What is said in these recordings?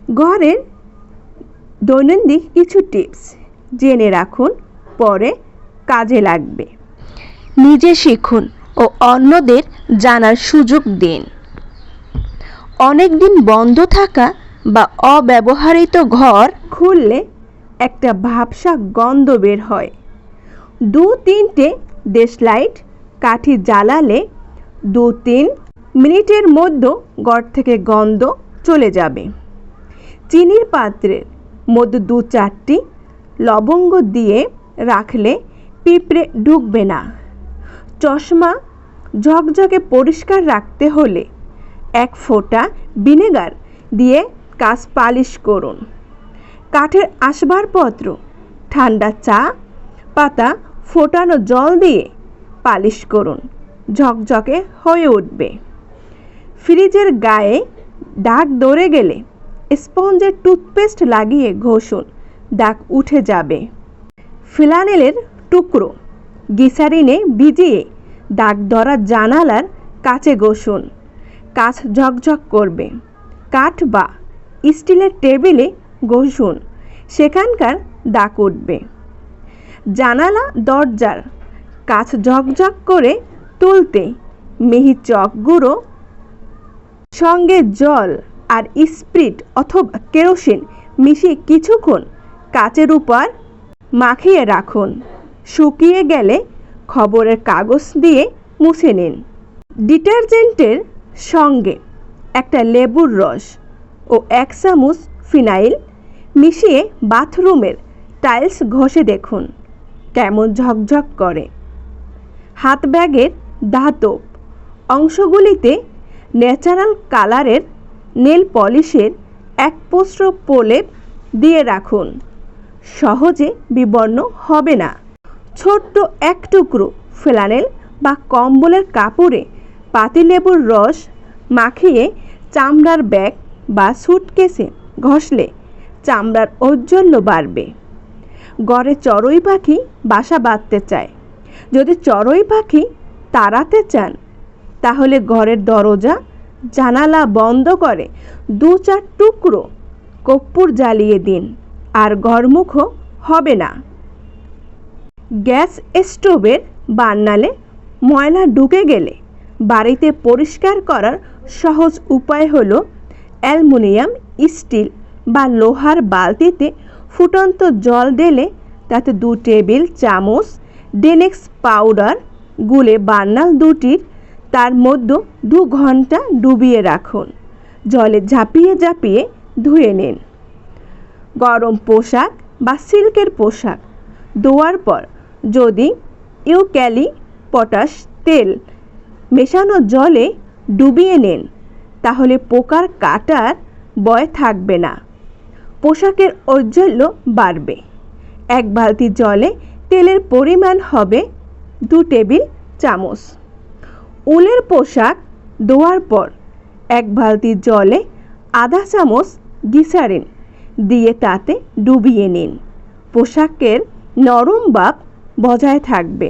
ঘরের দৈনন্দিন কিছু টিপস জেনে রাখুন, পরে কাজে লাগবে। নিজে শিখুন ও অন্যদের জানার সুযোগ দিন। অনেক দিন বন্ধ থাকা বা অব্যবহৃত ঘর খুললে একটা ভাবসা গন্ধ বের হয়। 2-3টে দেশলাইট কাঠি জ্বালালে 2-3 মিনিটের মধ্যে ঘর থেকে গন্ধ চলে যাবে। চিনির পাত্রের মধ্যে 2-4টি লবঙ্গ দিয়ে রাখলে পিঁপড়ে ঢুকবে না। চশমা ঝকঝকে পরিষ্কার রাখতে হলে 1 ফোঁটা ভিনেগার দিয়ে কাঁচ পালিশ করুন। কাঠের আসবাবপত্র ঠান্ডা চা পাতা ফোটানো জল দিয়ে পালিশ করুন, ঝকঝকে হয়ে উঠবে। ফ্রিজের গায়ে দাগ ধরে গেলে স্পঞ্জের টুথপেস্ট লাগিয়ে ঘষুন, দাগ উঠে যাবে। ফ্ল্যানেলের টুকরো গ্লিসারিনে ভিজিয়ে দাগ ধরা জানালার কাছে ঘষুন, কাঁচ ঝকঝক করবে। কাঠ বা স্টিলের টেবিলে ঘষুন, সেখানকার দাগ উঠবে। জানালা দরজার কাঁচ ঝকঝক করে তুলতে মিহি চক গুঁড়ো সঙ্গে জল আর স্পিরিট অথবা কেরোসিন মিশিয়ে কিছুক্ষণ কাচের উপর মাখিয়ে রাখুন। শুকিয়ে গেলে খবরের কাগজ দিয়ে মুছে নিন। ডিটারজেন্টের সঙ্গে একটা লেবুর রস ও 1 চামচ ফিনাইল মিশিয়ে বাথরুমের টাইলস ঘষে দেখুন কেমন ঝকঝক করে। হাত ব্যাগের ধাতব অংশগুলিতে ন্যাচারাল কালারের নেল পলিশের 1 পোস্ট প্রলেপ দিয়ে রাখুন, সহজে বিবর্ণ হবে না। ছোট্ট 1 টুকরো ফ্ল্যানেল বা কম্বলের কাপড়ে পাতিলেবুর রস মাখিয়ে চামড়ার ব্যাগ বা সুটকেসে ঘষলে চামড়ার ঔজ্জ্বল্য বাড়বে। ঘরে চড়ুই পাখি বাসা বাঁধতে চায়, যদি চড়ুই পাখি তাড়াতে চান তাহলে ঘরের দরজা জানালা বন্ধ করে 2-4 টুকরো কর্পূর জ্বালিয়ে দিন, আর ঘরমুখো হবে না। গ্যাস স্টোভের বার্নালে ময়লা ঢুকে গেলে বাড়িতে পরিষ্কার করার সহজ উপায় হলো অ্যালুমিনিয়াম, স্টিল বা লোহার বালতিতে ফুটন্ত জল ঢেলে তাতে 2 টেবিল চামচ ডেনেক্স পাউডার গুলে বার্নাল দুটির তার মধ্যে 2 ঘন্টা ডুবিয়ে রাখুন। জলে ঝাঁপিয়ে ঝাঁপিয়ে ধুয়ে নিন। গরম পোশাক বা সিল্কের পোশাক ধোয়ার পর যদি ইউক্যালিপটাস তেল মেশানো জলে ডুবিয়ে নেন তাহলে পোকার কাটার ভয় থাকবে না, পোশাকের ঔজ্জ্বল্য বাড়বে। 1 বালতি জলে তেলের পরিমাণ হবে 2 টেবিল চামচ। উলের পোশাক ধোয়ার পর 1 বালতি জলে আধা চামচ গ্লিসারিন দিয়ে তাতে ডুবিয়ে নিন, পোশাকের নরম ভাব বজায় থাকবে।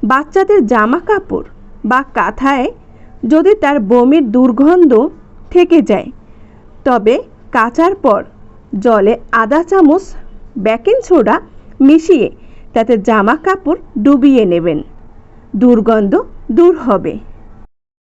বাচ্চাদের জামা কাপড় বা কাঁথায় যদি তার বমির দুর্গন্ধ থেকে যায় তবে কাচার পর জলে আধা চামচ বেকিং সোডা মিশিয়ে তাতে জামা কাপড় ডুবিয়ে নেবেন, দুর্গন্ধ দূর হবে।